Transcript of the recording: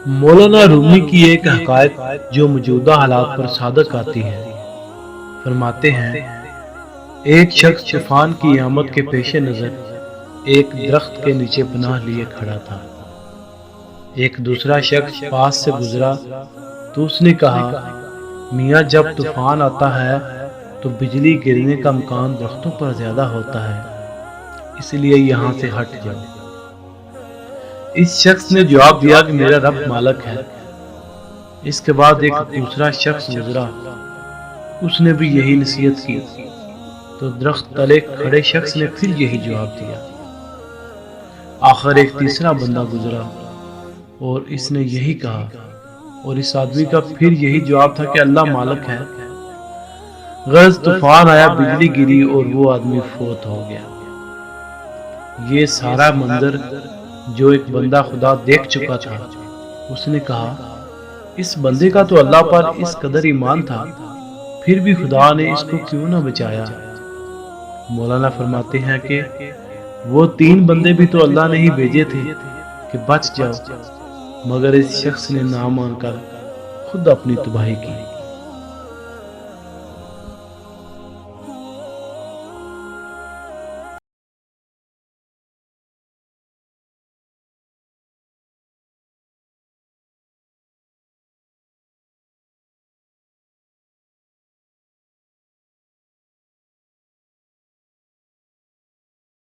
مولانا رومی کی ایک حکایت جو موجودہ حالات پر صادق آتی ہے، فرماتے ہیں ایک شخص طوفان کی آمد کے پیش نظر ایک درخت کے نیچے پناہ لیے کھڑا تھا۔ ایک دوسرا شخص پاس سے گزرا تو اس نے کہا، میاں جب طوفان آتا ہے تو بجلی گرنے کا امکان درختوں پر زیادہ ہوتا ہے، اس لیے یہاں سے ہٹ جاؤ۔ اس شخص نے جواب دیا کہ میرا رب مالک ہے۔ اس کے بعد ایک دوسرا شخص گزرا، اس نے بھی یہی نصیحت کی تو درخت تلے کھڑے شخص نے پھر یہی جواب دیا۔ آخر ایک تیسرا بندہ گزرا اور اس نے یہی کہا، اور اس آدمی کا پھر یہی جواب تھا کہ اللہ مالک ہے۔ غرض طوفان آیا، بجلی گری اور وہ آدمی فوت ہو گیا۔ یہ سارا منظر جو ایک بندہ خدا دیکھ چکا تھا، اس نے کہا، اس بندے کا تو اللہ پر اس قدر ایمان تھا، پھر بھی خدا نے اس کو کیوں نہ بچایا؟ مولانا فرماتے ہیں کہ وہ 3 بندے بھی تو اللہ نے ہی بھیجے تھے کہ بچ جاؤ، مگر اس شخص نے نہ مان کر خود اپنی تباہی کی۔